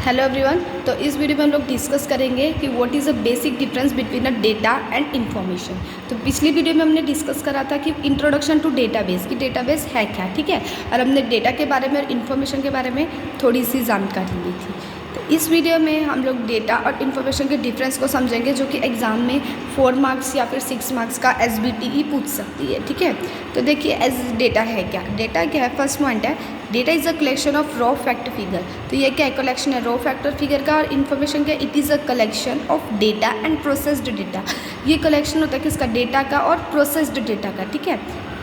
Hello everyone. तो इस video में हम लोग डिस्कस करेंगे कि what is the basic difference between a data and information. तो पिछली वीडियो में हमने डिस्कस करा था कि इंट्रोडक्शन टू डेटाबेस कि डेटाबेस है क्या, ठीक है, और हमने डेटा के बारे में और इन्फॉर्मेशन के बारे में थोड़ी सी जानकारी ली थी। तो इस वीडियो में हम लोग डेटा और इन्फॉर्मेशन के डिफरेंस को समझेंगे, जो कि एग्ज़ाम में 4 मार्क्स या फिर 6 मार्क्स का SBTE पूछ सकती है, ठीक है। तो देखिए डेटा है क्या, डेटा क्या है। फर्स्ट पॉइंट है data is a collection of raw fact figure. तो ये क्या कलेक्शन है रॉ फैक्टर फिगर का, और इन्फॉर्मेशन क्या, it is a collection of data and processed data. ये कलेक्शन होता है किसका, डेटा का और प्रोसेस्ड डेटा का, ठीक है।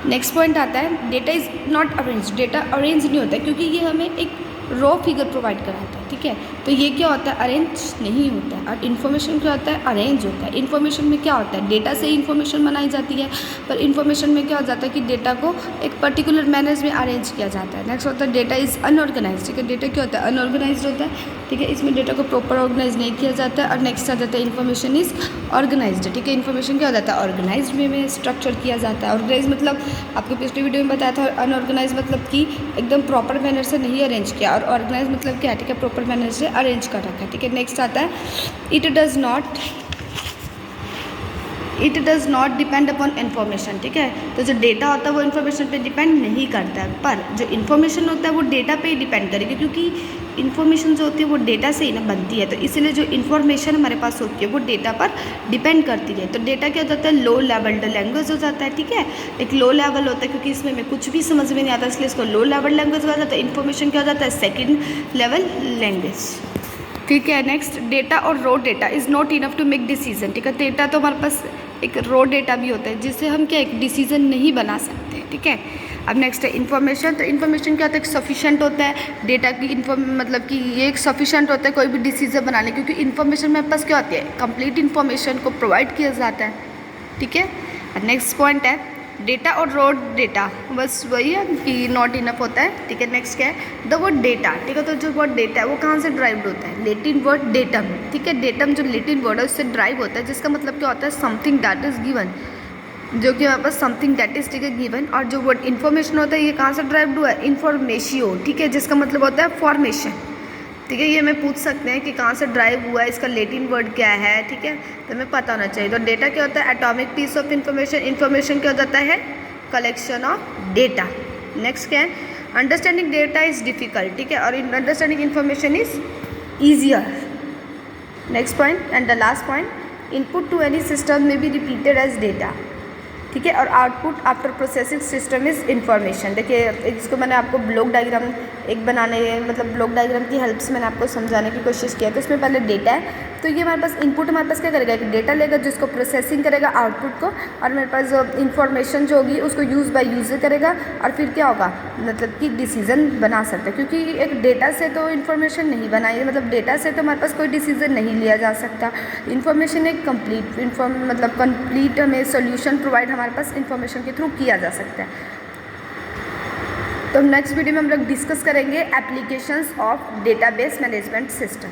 नेक्स्ट पॉइंट आता है data is not arrange. Data arrange नहीं होता है क्योंकि ये हमें एक रॉ फिगर प्रोवाइड कराता है, ठीक है। तो ये क्या होता है, अरेंज नहीं होता है। और इन्फॉर्मेशन क्या होता है, अरेंज होता है। इन्फॉर्मेशन में क्या होता है, डेटा से इन्फॉर्मेशन बनाई जाती है, पर इन्फॉर्मेशन में क्या हो जाता है कि डेटा को एक पर्टिकुलर मैनर्स में अरेंज किया जाता है। नेक्स्ट होता है डेटा इज़ अनऑर्गेनाइज, ठीक है। डेटा क्या होता है, अनऑर्गेनाइज होता है, ठीक है। इसमें डेटा को प्रॉपर ऑर्गेनाइज नहीं किया जाता है। और नेक्स्ट आ जाता है इन्फॉर्मेशन इज़ ऑर्गेनाइज्ड, ठीक है। इन्फॉर्मेशन क्या हो जाता है, ऑर्गेनाइज वे में स्ट्रक्चर किया जाता है। ऑर्गेनाइज मतलब आपको पिछले वीडियो में बताया था। अनऑर्गेनाइज मतलब कि एकदम प्रॉपर मैनर से नहीं अरेंज किया, और ऑर्गेनाइज मतलब क्या है, ठीक है, प्रॉपर मैनर से अरेंज कर रखा है, ठीक है। नेक्स्ट आता है it does not depend upon information, ठीक है। तो जो डेटा होता है वो इन्फॉर्मेशन पे डिपेंड नहीं करता है, पर जो इन्फॉर्मेशन होता है वो डेटा पे ही डिपेंड करेगी, क्योंकि इन्फॉर्मेशन जो होती है वो डेटा से ही ना बनती है। तो इसीलिए जो इन्फॉर्मेशन हमारे पास होती है वो डेटा पर डिपेंड करती है। तो डेटा क्या हो जाता है, लो लेवल लैंग्वेज हो जाता है, ठीक है। एक लो लेवल होता है क्योंकि इसमें हमें कुछ भी समझ में नहीं आता, इसलिए इसको लो लेवल लैंग्वेज हो जाता है। इन्फॉर्मेशन क्या हो जाता है, सेकेंड लेवल लैंग्वेज, ठीक है। नेक्स्ट डेटा और raw data is not enough to make decision, ठीक है। डेटा तो हमारे पास एक रॉ डेटा भी होता है जिससे हम क्या एक डिसीजन नहीं बना सकते, ठीक है। अब नेक्स्ट है इन्फॉर्मेशन। तो इन्फॉर्मेशन क्या होता है, सफिशेंट होता है डेटा की मतलब कि ये एक सफिशेंट होता है कोई भी डिसीजन बनाने, क्योंकि इन्फॉर्मेशन में पास क्या होती है, कंप्लीट इन्फॉर्मेशन को प्रोवाइड किया जाता है, ठीक है। और नेक्स्ट पॉइंट है डेटा और रॉ डेटा, बस वही है कि नॉट इनफ होता है, ठीक है। नेक्स्ट क्या है द वर्ड डेटा, ठीक है। तो जो वर्ड डेटा है वो कहाँ से ड्राइव्ड होता है, लेटिन वर्ड डेटम, ठीक है। डेटम जो लेटिन वर्ड है उससे ड्राइव होता है, जिसका मतलब क्या होता है, समथिंग दैट इज़ गिवन, जो कि हमारे पास समथिंग दैट इज, ठीक है, गिवन। और जो वर्ड इन्फॉर्मेशन होता है ये कहाँ से ड्राइव्ड हुआ है, इन्फॉर्मेशियो, ठीक है, जिसका मतलब होता है फॉर्मेशन, ठीक है। ये हमें पूछ सकते हैं कि कहाँ से ड्राइव हुआ है, इसका लेटिन वर्ड क्या है, ठीक है, तो हमें पता होना चाहिए। तो डेटा क्या होता है, atomic piece of information. Information क्या हो जाता है, कलेक्शन ऑफ डेटा। नेक्स्ट क्या है, अंडरस्टैंडिंग डेटा इज़ डिफिकल्ट, ठीक है, और understanding information is easier. Next point and the last point, input to any system may be repeated as data, ठीक है, और output after processing system is information. देखिए इसको मैंने आपको ब्लॉक डायग्राम एक बनाने, मतलब ब्लॉक डायग्राम की हेल्प से मैंने आपको समझाने की कोशिश किया। तो इसमें पहले डेटा है, तो ये हमारे पास इनपुट हमारे पास क्या करेगा, कि डेटा लेगा जिसको प्रोसेसिंग करेगा आउटपुट को, और मेरे पास जो इन्फॉर्मेशन जो होगी उसको यूज़ बाय यूज़र करेगा, और फिर क्या होगा, मतलब कि डिसीजन बना सकते हैं, क्योंकि एक डेटा से तो इन्फॉर्मेशन नहीं बनाई, मतलब डेटा से तो हमारे पास कोई डिसीजन नहीं लिया जा सकता। इन्फॉर्मेशन एक कंप्लीट हमें सोल्यूशन प्रोवाइड हमारे पास इन्फॉर्मेशन के थ्रू किया जा सकता है। तो नेक्स्ट वीडियो में हम लोग डिस्कस करेंगे applications of database management system.